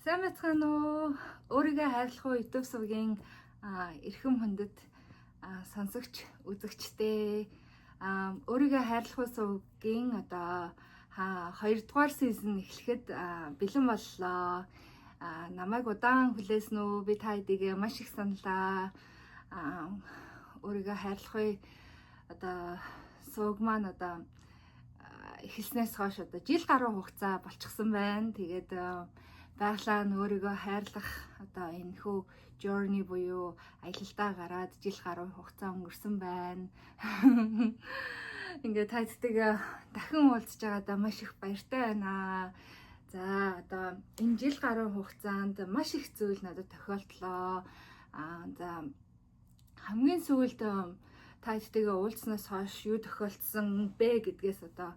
Сайн бацхан уу. Өөрийгөө хайрлах уу YouTube сувгийн эрхэм хүндэт сонсогч үзэгчтэй өөрийгөө хайрлах уу сувгийн одоо 2 дугаар сизон эхлэхэд бэлэн боллоо. Намайг удаан хүлээсэн үү? Би та хэдийгээ маш их саналаа. Өөрийгөө хайрлах уу одоо сувг маань одоо эхэлснээс хойш одоо жил гаруй хугацаа болчихсон байна. Тэгээд байглаа өөрийгөө хайрлах одоо энэ хөө journey буюу аялалдаа гараад жил гаруй хугацаа өнгөрсөн байна. Ингээд тайцдаг дахин уулзж байгаадаа маш их баяртай байна. За одоо энэ жил гаруй хугацаанд маш их зүйл надад тохиолдлоо. За хамгийн сүүлд тайцдаг уулзнаас хойш юу тохиолдсон бэ гэдгээс одоо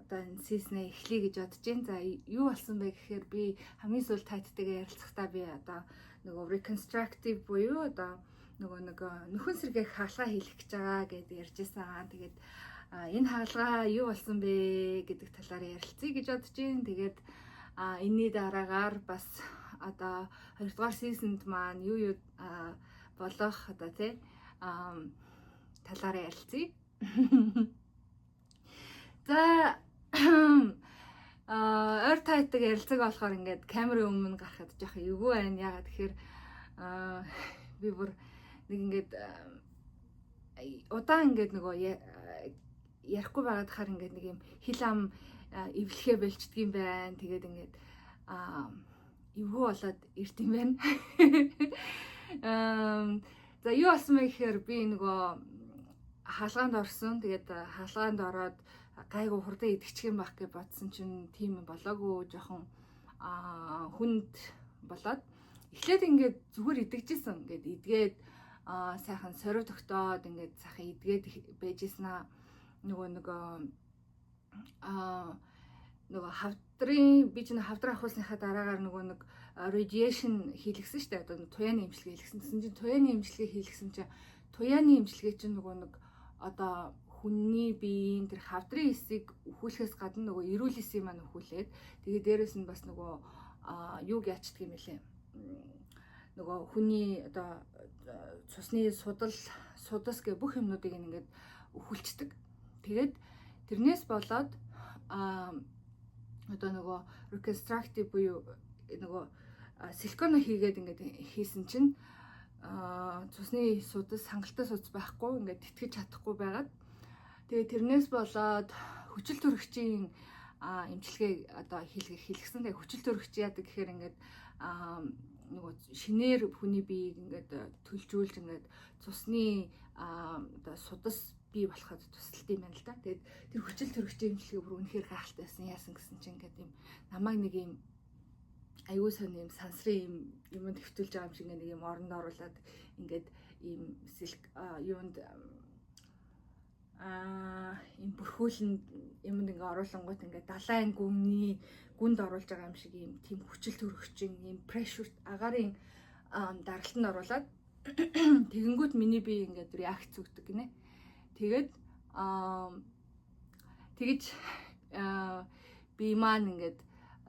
энэ сизнээ эхлэе гэж бодож байна. За юу болсон бэ гэхээр би хамгийн сүүл тайтайгаа ярилцахдаа би одоо нөгөө reconstructive буюу одоо нөгөө нөхөн сэргээх хаалгаа хийх гэж байгаа гэдээ ярьжсэн. Тэгээд энэ хаалгаа юу болсон бэ гэдэг талаар ярилцъя гэж бодож байна. Тэгээд энэний дараагаар бас одоо 2 дугаар сизонд маань юу болох одоо тий талаар ярилцъя. За ойр тайтаг ярилцаг болохоор ингээд камерын өмнө гарахад жоох эвгүй байна. Ягаад тэгэхээр би бүр нэг ингээд удаан ингээд нөгөө ярихгүй байгаад хахаар ингээд нэг юм хил ам эвлэхээ болчдөг юм байна. Тэгээд ингээд эвгүй болоод ирд юм байна. За юу болсон бэ гэхээр би нөгөө хаалгаанд орсон. Тэгээд хаалгаанд ороод гайгүй хурдан идэгчих юм байх гэж бодсон чинь тийм болоогүй, жоохон хүнд болоод эхлээд ингээд зүгээр идэгжсэн. Ингээд идгээд сайхан сорив тогтоод ингээд сайхан идгээд байжсэн аа. Нөгөө хавдрын би чинь хавдар авахсныхаа дараагаар нөгөө radiation хийлгсэн шүү дээ. Одоо туяаны эмчилгээ хийлгсэн. Тэсэн чинь туяаны эмчилгээ хийлгсэн чинь туяаны эмчилгээ чинь нөгөө одоо хүний биеийн тэр хавдрын хэсийг өхүүлэхээс гадна нөгөө эрүүл хэсийг маань өхүүлээд тэгээд дээрэс нь бас нөгөө юуг яачдаг юм бэлээ. Нөгөө хүний одоо цусны судас гэх бүх юмнуудыг ингээд өхүүлцдэг. Тэгээд тэрнээс болоод одоо нөгөө reconstructive буюу нөгөө силиконо хийгээд ингээд хийсэн чинь цусны судас хангалттай судас байхгүй ингээд тэтгэж чадахгүй байгаад тэгээ тэрнээс болоод хүчил төрөгчийн эмчилгээг одоо хийлгсэн. Тэгээ хүчил төрөгч яадаг гэхээр ингээд нөгөө шинээр хүний биеийг ингээд төлжүүлж ингээд цусны одоо судас бий болоход тусалт юм байна л да. Тэгээд тэр хүчил төрөгчийн эмчилгээ бүр үнэхээр гайхалтай байсан. Яасан гэсэн чинь ингээд юм намайг нэг юм аюу сан юм сансрын юм төвтүүлж байгаа юм шиг нэг юм оронд оруулаад ингээд ийм юунд ийм бүрхүүлэн юмд ингээ оруулангууд ингээ далайн гүнд оруулж байгаа юм шиг ийм тийм хүчил төрөгчин ийм pressure агарын даралтанд оруулаад тэгэнгүүт миний бие ингээ реакц өгдөг гинэ. Тэгээд тэгэж би маань ингээд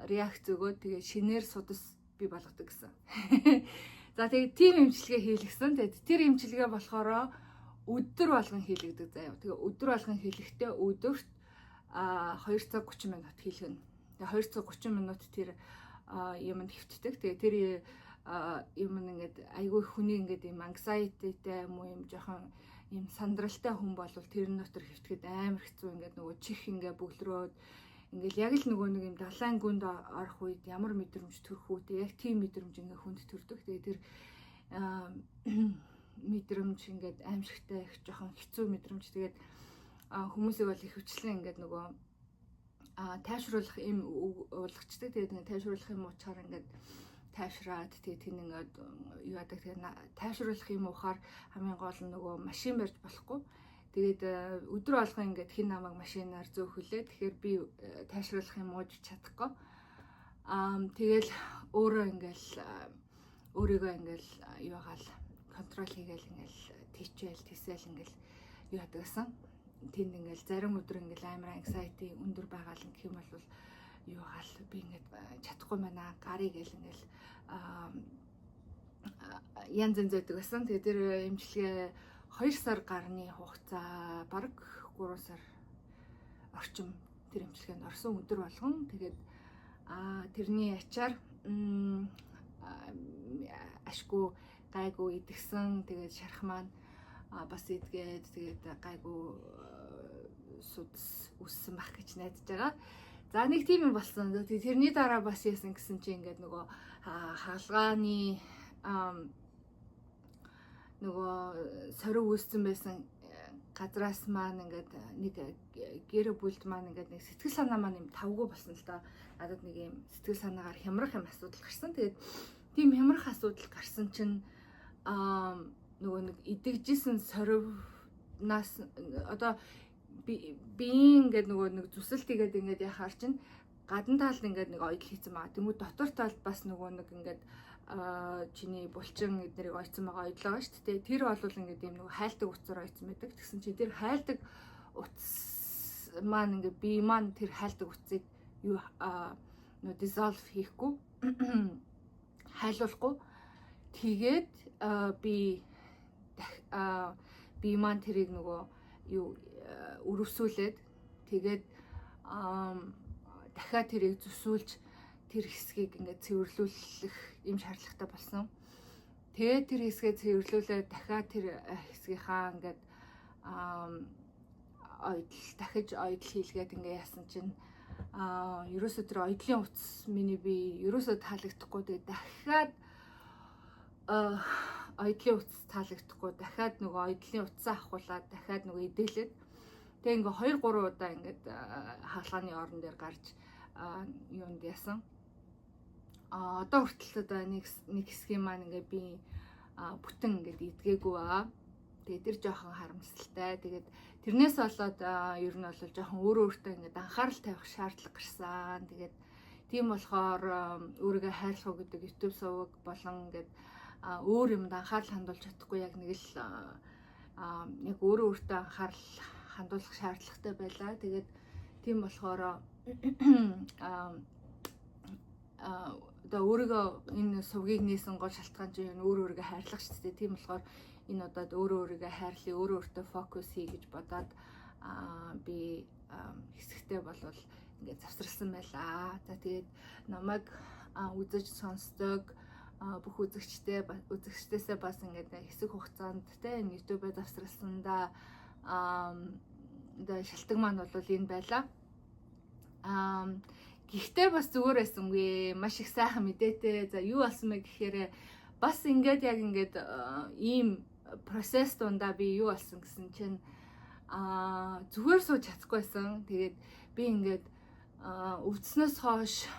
реакц өгөөд тэгээ шинээр судас бий болгодог гэсэн. За тэгээд тийм эмчилгээ хийлгсэн. Тэгээд тэр эмчилгээ болохоор өдөр болгон хийлэгдэг заяа. Тэгээ өдөр болгон хийлэхдээ өдөрт 2 цаг 30 минут хийлгэнэ. Тэгээ 2 цаг 30 минут тэр юмд хэвтдэг. Тэгээ тэр юм ингээд айгүй хүний ингээд юм anxiety-тэй юм уу юм жоохон юм сандралтай хүн болвол тэрний дотор хэвтгэхэд амар хэцүү ингээд нөгөө чих ингээд бөглөрөөд ингээд яг л нөгөө нэг юм далайн гүнд орох үед ямар мэдрэмж төрөх үү. Тэгээ яг тийм мэдрэмж ингээд хүнд төрдөг. Тэгээ тэр мэдрэмж ингээд аимшигтай их жоохон хэцүү мэдрэмж. Тэгээд хүмүүсийг бол их хвчлэн ингээд нөгөө тайвшруулах юм уулгачдаг. Тэгээд ингээд тайвшруулах юм уучаар ингээд тайвшраад тэгээд тийм ингээд юу яадаг. Тэгээд тайвшруулах юм уухаар хамгийн гол нь нөгөө машин барьж болохгүй. Тэгээд өдөр болгон ингээд хин намайг машинаар зөөхөлээ. Тэгэхээр би тайвшруулах юм ууж чадахгүй. Тэгэл өөрөө ингээл өөрийгөө ингээл юугаал контрол хийгээл ингээл тийсэл ингээл юу ядагсан. Тэнд ингээл зарим өдөр ингээл амар anxiety өндөр байгаа л гэх юм бол юу гал би ингээд чадахгүй байна гарыг гэл ингээл янз янз байдаг байсан. Тэгээд тэр эмчилгээ 2 сар гарны хугацаа бараг 3 сар орчим тэр эмчилгээнд орсон өдөр болгон. Тэгээд тэрний ачаар ашгүй гайгүй идэгсэн. Тэгээд шарах маань бас идгээд тэгээд гайгүй судас үссэн бах гэж найдаж байгаа. За нэг тийм юм болсон. Тэрний дараа бас яасан гэсэн чи ингээд нөгөө хаалгааны нөгөө сорив үүссэн байсан газраас маань ингээд нэг гэр бүлд маань ингээд нэг сэтгэл санаа маань юм тавгүй болсон л да. Надад нэг юм сэтгэл санаагаар хямрах юм асуудал гарсан. Тэгээд тийм хямрах асуудал гарсан чинь нөгөө нэг идэгжсэн соривнаас одоо би ингээд нөгөө нэг зүсэлт игээд ингээд яхаар чинь гадна талд ингээд нэг оёдл хийцэн байгаа. Тэмүүл дотор талд бас нөгөө нэг ингээд чиний булчин эднэрийг ойцсон байгаа оёдл байгаа шүү дээ. Тэр бол ингээд юм нөгөө хайлтдаг утсаар ойцсон байдаг. Тэгсэн чинь тэр хайлтдаг утас маань ингээд би маань тэр хайлтдаг утсыг юу нөгөө dissolve хийхгүй хайлуулахгүй тэгээд би маань тэрийг нөгөө юу өрөвсүүлээд тэгээд дахиад тэрийг зүсүүлж тэр хэсгийг ингээд цэвэрлүүлэх юм шаардлагатай болсон. Тэгээд тэр хэсгээ цэвэрлүүлээд дахиад тэр хэсгийнхаа ингээд дахиж оёдл хийлгээд ингээд яасан чинь ерөөсөө тэр оёдлын утас миний би ерөөсөө таалагдахгүй. Тэгээд дахиад оёдлын утас таалагдахгүй. Дахиад нөгөө оёдлын утсаа авахуулаад дахиад нөгөө идэлээд тэгээ ингээ 2-3 удаа ингээд хаалгааны орон дээр гарч юунд ясан. Одоо хүртэл одоо нэг хэсгийн маань ингээ би бүтэн ингээд идгээгүй аа. Тэгээ тэр жоохон харамсалтай. Тэгээд тэрнээс болоод ер нь бол жоохон өөртөө ингээд анхаарал тавих шаардлага гарсан. Тэгээд тийм болохоор өөрийгөө хайрлах гэдэг YouTube суваг болон ингээд өөр юмд анхаарал хандуулж чадахгүй яг нэг л яг өөртөө анхаарал хандуулах шаардлагатай байлаа. Тэгээд тийм болохоор одоо өөрийгөө энэ сувгийг нээсэн гол шалтгаан чинь өөрийгөө хайрлах шүү дээ. Тийм болохоор энэ удаад өөрийгөө хайрлая, өөртөө фокус хий гэж бодоод би хэсэгтээ болвол ингээд завсарласан байлаа. За тэгээд намайг үзэж сонсдог бүх үзэгчдээсээ бас ингээд хэсэг хугацаанд те YouTube-д завсарласандаа одоо шалтгаан маань бол энэ байлаа. Гэхдээ бас зүгээр байсангүй, маш их сайхан мэдээтэй. За юу болсон бэ гэхээр бас ингээд яг ингээд ийм процесс дундаа би юу болсон гэсэн чинь зүгээр сууж чадахгүйсэн. Тэгээд би ингээд өвдснөөс хойш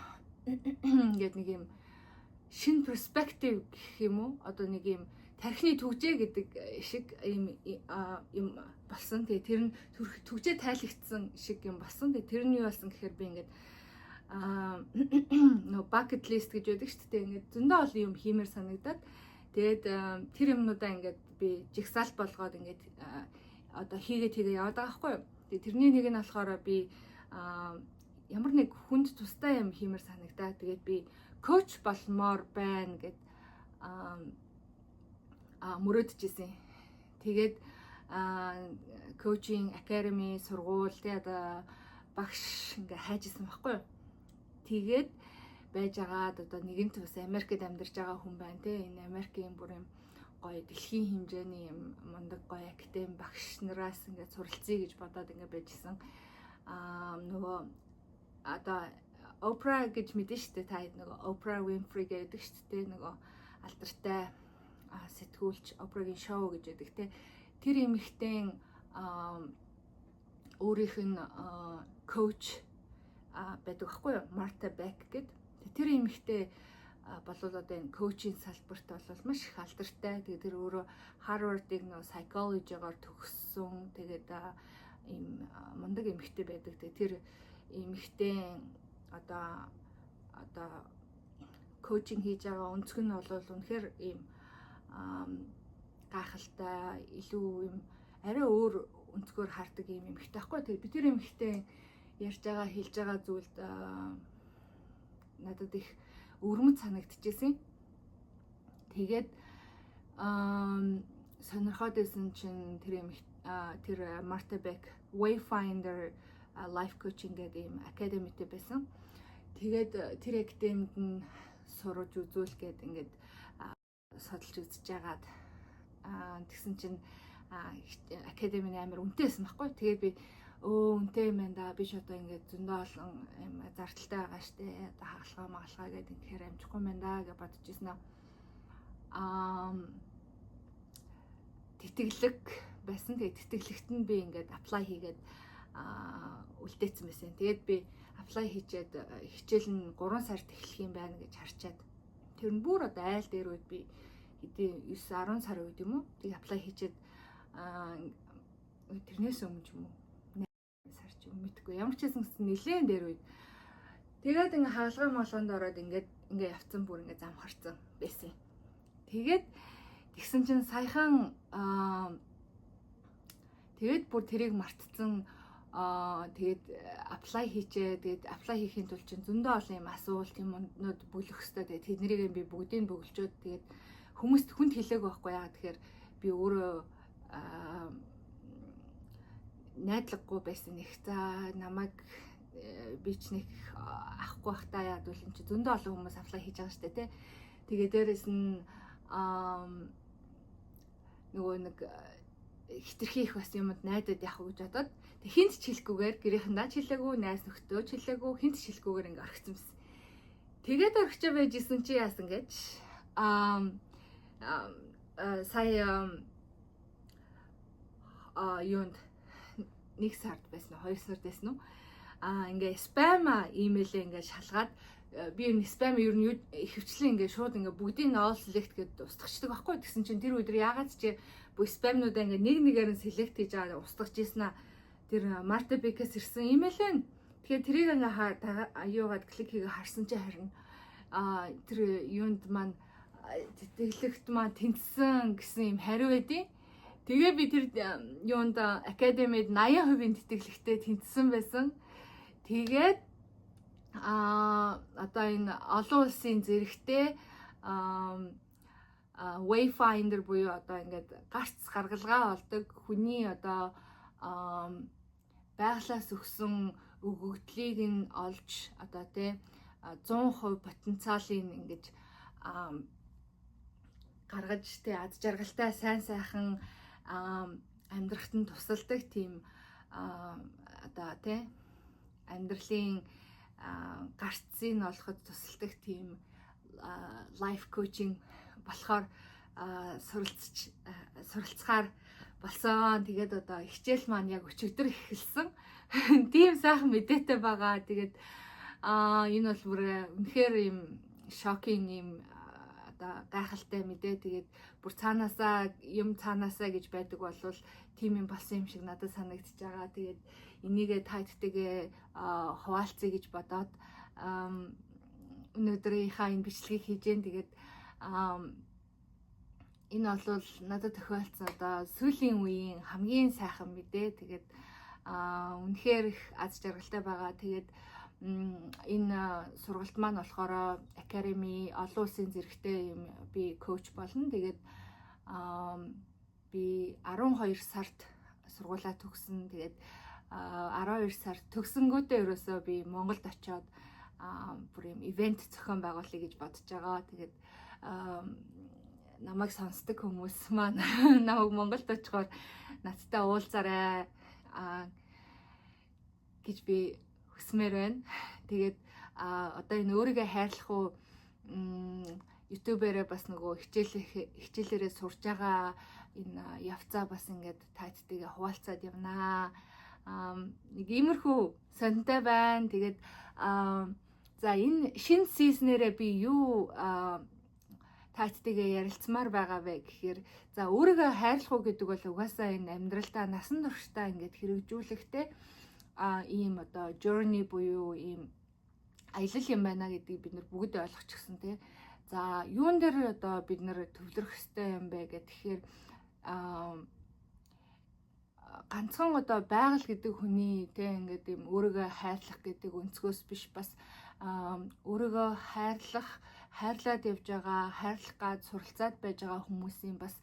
ингээд нэг юм шин перспектив гэх юм уу, одоо нэг юм тархины түгжээ гэдэг шиг юм болсон. Тэгээ тэр нь түгжээ тайлагдсан шиг юм болсон. Тэгээ тэр нь юу болсон гэхээр би ингээд нөө bucket list гэж байдаг шүү дээ. Ингээд зөндөө олон юм хиймээр санагдаад тэгээд тэр юмнуудаа ингээд би жигсаал болгоод ингээд одоо хийгээ яваад байгаа байхгүй юу. Тэгээ тэрний нэг нь болохоор би ямар нэг хүнд тустай юм хиймээр санагдаад тэгээд би коуч болмоор байна гэд мөрөөдөжсэн. Тэгээд коучинг академи сургууль тэгээд багш ингээ хайжсэн байхгүй юу. Тэгээд байж агаад одоо нэгэнт бас Америкт амьдарч байгаа хүн байна те. Энэ Америкийн бүр юм гоё дэлхийн хэмжээний юм мундаг гоё академи багш нараас ингээ суралцъя гэж бодоод ингээ байжсэн. Нөгөө одоо Oprah гэж мэдэн штэ та хэд нөгөө Oprah Winfrey гэдэг штэ нөгөө алдартай сэтгүүлч Oprah-гийн шоу гэж байдаг те. Тэр эмэгтэй өөрийнх нь коуч байдаг байхгүй юу? Martha Beck гэд. Тэр эмэгтэй болвол одоо энэ коучинг салбарт бол маш их алдартай. Тэгээд тэр өөрөө Harvard-ыг нөгөө psychology-гаар төгссөн. Тэгээд ийм мундаг эмэгтэй байдаг. Тэгээд тэр эмэгтэй одоо коучинг хийж байгаа өнцг нь бол үнэхээр ийм гайхалтай илүү юм арай өөр өнцгөр хардаг юм эмэгтэй байхгүй. Тэгээд би тэр эмэгтэй ярьж байгаа хэлж байгаа зүйлд надад их өвөрмөц санагдчихсэн. Тэгээд сонирхоод байсан чинь тэр Marta Beck Wayfinder Life Coaching гэдэг юм академитэй байсан. Тэгээд тэр академид нь сурж үзүүл гээд ингээд судалж үзэж байгаад тэгсэн чинь академийн амар үнэтэйсэн байхгүй. Тэгээд би үнэтэй юм да. Би ч одоо ингээд зөндөө олон юм зардалтай байгаа штэ. Одоо хагалгаа гэдэг тэгэхээр амжихгүй юм да гэж бодож ирсэн аа. Тэтгэлэг байсан. Тэгээд тэтгэлэгт нь би ингээд apply хийгээд үлдээсэн байсан. Тэгээд би apply хийчээд хичээл нь 3 сард эхлэх юм байна гэж харчаад. Тэр нь бүр одоо айл дээр үед би хэдий 9-10 сар үед юм уу? Тэг apply хийчээд тэрнээс өмнө ч юм уу 8 сар ч юм мэдгүй. Ямар ч хэсэн нэлээд дээр үед. Тэгээд ингээ хаалгын молгонд ороод ингээ явцсан бүр ингээ замхарцсан байсан. Тэгээд тэгсэн чинь саяхан тэгээд бүр тэрийг мартцсан. Тэгээд apply хийчээ. Тэгээд apply хийхийн тулд чинь зөндөө олон юм асуулт юмнууд бүлэх хэвээр. Тэгээд тэднийг би бүгдийг бөглөжөөд тэгээд хүмүүст хүнд хэлээг байхгүй яа. Тэгэхээр би өөрөө найдлаггүй байсан их. За намайг би ч нэг авахгүй бахтаа яад бол энэ чи зөндөө олон хүмүүс apply хийж байгаа штэ тий. Тэгээд дээрэс нь нөгөө нэг хитрхи их бас юмд найдад явах гэж бодоод тэг хинт ч хэлэхгүйгээр гэрийнхэндээ ч хэлээгүй, найз нөхдөд ч хэлээгүй, хинт ч хэлэхгүйгээр ингээ орхисон байсан. Тэгээд орхичоо байж исэн чи яасан гэж сая юунд 1 сард байсан уу 2 сард байсан уу ингээ спам имэйлээ ингээ шалгаад би энэ спам ер нь ихэвчлэн ингээ шууд ингээ бүгдийг all select гэдээ устгачдаг байхгүй. Тэгсэн чинь тэр өдөр ягаад ч бүх спамнуудаа ингээ нэг нэгээр нь select хийж аваад устгаж ийсэн аа. Тэр Marta Beck-ээс ирсэн имэйл байна. Тэгэхээр тэрийг ингээ аюугаад клик хийгээ харсан чи харин тэр юунд маань тэтгэлэгт маань тэнцсэн гэсэн юм хариу байдیں۔ Тэгээ би тэр юунд академид 80% тэтгэлэгтэй тэнцсэн байсан. Тэгээд одоо энэ олон улсын зэрэгтэй Wayfinder буюу одоо ингээд гарц гаргалгаа олдог хүний одоо байглаас өгсөн өгөгдлийг нь олж одоо тий 100% потенциалыг ингэж гаргаж тий аз жаргалтай сайн сайхан амьдрахад нь тусалдаг тийм одоо тий амьдралын гарцыг олоход тусалдаг тийм life coaching болохоор суралцахаар болсон. Тэгээд одоо хичээл маань яг өчигдөр эхэлсэн. Тийм сайхан мэдээтэй байгаа. Тэгээд энэ бол бүр үнэхээр юм шокинг юм одоо гайхалтай мэдээ. Тэгээд бүр цаанаасаа гэж байдаг болвол тийм юм болсон юм шиг надад санагдчихж байгаа. Тэгээд энийгээ тайттэйгээ хуваалцъя гэж бодоод өнөөдрийнхаа энэ бичлэгийг хийж гэн. Тэгээд энэ бол надад тохиолдсон одоо сүүлийн үеийн хамгийн сайхан мэдээ. Тэгээд үнэхээр их аз жаргалтай байгаа. Тэгээд энэ сургалт маань болохоор академи олон улсын зэрэгтэй юм би коуч болно. Тэгээд би 12 сард сургуулаа төгсөн. Тэгээд 12 сард төгсөнгүүтээ ерөөсөө би Монголд очиод бүр юм ивент зохион байгуулъя гэж бодож байгаа. Тэгээд намайг сонсдог хүмүүс маань намайг Монголд очихоор надтай уулзаарай гэж би хүсмээр байна. Тэгээд одоо энэ өөрийгөө хайрлах уу YouTube-ээрээ бас нөгөө хичээлээрээ сурж байгаа энэ явцаа бас ингээд тайттэйгээ хуваалцаад явнаа. Нэг иймэрхүү сонирхолтой байна. Тэгээд за энэ шинэ сизнэрээ би юу тайттэйгээ ярилцмаар байгаа вэ гэхээр за өөрийгөө хайрлах уу гэдэг бол угаасаа энэ амьдралдаа насан туршдаа ингээд хэрэгжүүлэхтэй ийм одоо journey буюу ийм аялал юм байна гэдгийг бид нар бүгд ойлгочихсон тий. За юун дээр одоо бид нар төвлөрөх хэрэгтэй юм бэ гэхээр ганцхан одоо байгаль гэдэг хүний тий ингээд ийм өөрийгөө хайрлах гэдэг өнцгөөс биш бас өөрийгөө хайрлаад явж байгаа, хайрлах гад суралцаад байж байгаа хүмүүсийн бас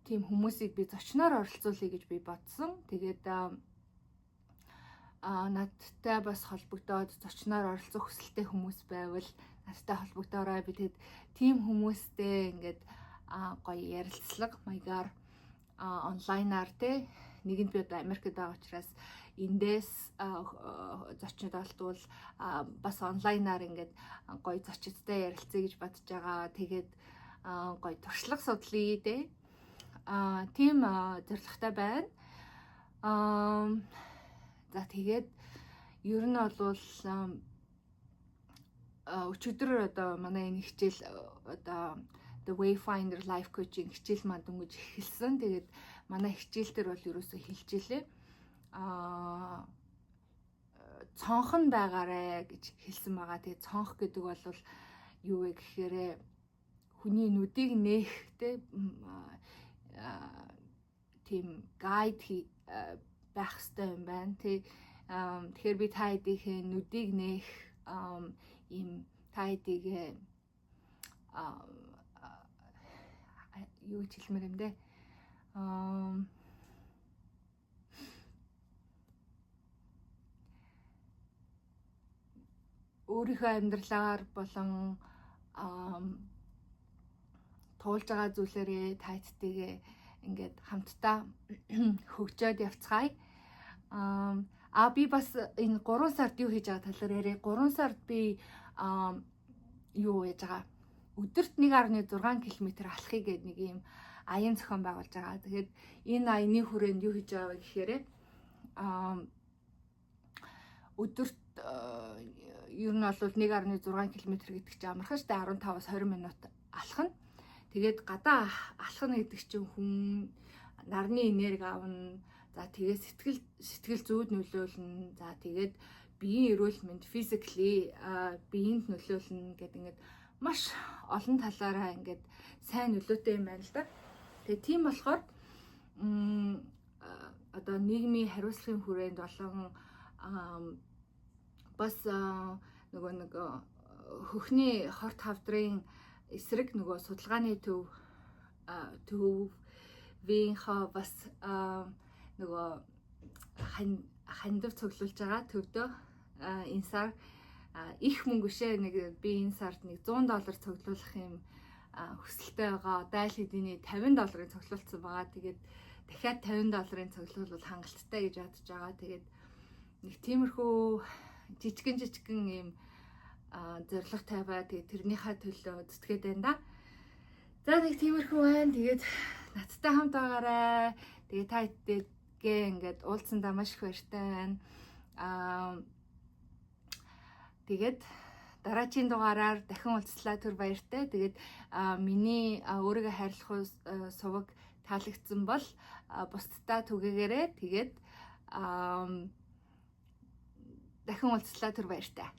тийм хүмүүсийг би зочноор оролцуулъя гэж би бодсон. Тэгээд надтай бас холбогдоод зочноор оролцох хүсэлтэй хүмүүс байвал надтай холбогдоорой. Би тэгээд тийм хүмүүстэй ингээд гоё ярилцлага маягаар онлайнаар те нэгэнд би одоо Америкт байгаа учраас эндээс зочид олдвол бас онлайнаар ингээд гоё зочидтай ярилцъя гэж бодож байгаа. Тэгээд гоё туршлага судлаа те. Тийм зорилготой байна. За тэгээд ер нь бол өчигдөр одоо манай энэ хичээл одоо The Wayfinder Life Coaching хичээл маань дөнгөж эхэлсэн. Тэгээд манай хичээл дээр бол ерөөсөө хэлж илээ. Цонхон байгаарэ гэж хэлсэн байгаа. Тэгээд цонх гэдэг бол юу вэ гэхээр хүний нүдийг нээх тийм гайд байх хэрэгтэй юм байна. Тэгэхээр би та хэдийнхээ нүдийг нээх ийм та хэдийг юу гэж хэлмээр юм бэ? Өөрийнхөө амьдралаар болон туулж байгаа зүйлээрээ та хэдтэйгээ ингээд хамтдаа хөгжөөд явцгаая. Би бас энэ 3 сард юу хийж байгаа талаар яриа. 3 сард би юу яаж байгаа? Өдөрт 1.6 км алхахыг гээд нэг юм аян зохион байгуулж байгаа. Тэгээд энэ аяны хүрээнд юу хийж байгаа вэ гэхээр өдөрт ер нь бол 1.6 км гэдэг чинь амархан штэ 15-аас 20 минут алхана. Тэгээд гадаа алхана гэдэг чинь хүн нарны энерги авна. За тэгээд сэтгэл зүйд нөлөөлнө. За тэгээд биеийн эрүүл мэнд physically биеинд нөлөөлнө гэдэг ингээд маш олон талаараа ингээд сайн нөлөөтэй юм байна л да. Тэгээд тийм болохоор одоо нийгмийн хариуцлагын хүрээнд болон бас нэг хөхний хорт хавдрын эсрэг нөгөө судалгааны төвийнхөө бас нөгөө хандив цуглуулж байгаа төвдөө энэ сар их мөнгө шээ нэг би энэ сард нэг $100 цуглуулах юм хүсэлтэй байгаа. Дайл хэдийний $50 цуглуулсан байгаа. Тэгээд дахиад $50 цуглуулбал хангалттай гэж бодож байгаа. Тэгээд нэг тиймэрхүү жижигэн ийм зорилго тавиа. Тэгээд тэрнийхээ төлөө зүтгээд байна да. За нэг тиймэрхүү байна. Тэгээд надтай хамт байгаарай. Тэгээд та хэдийгээ ингээд уулзсандаа маш их баяртай байна. Тэгээд дараагийн дугаараар дахин уулзлаа түр баяртай. Тэгээд миний өөрийгөө хайрлах суваг таалагдсан бол бусдаа түгээгээрэй. Тэгээд дахин уулзлаа түр баяртай.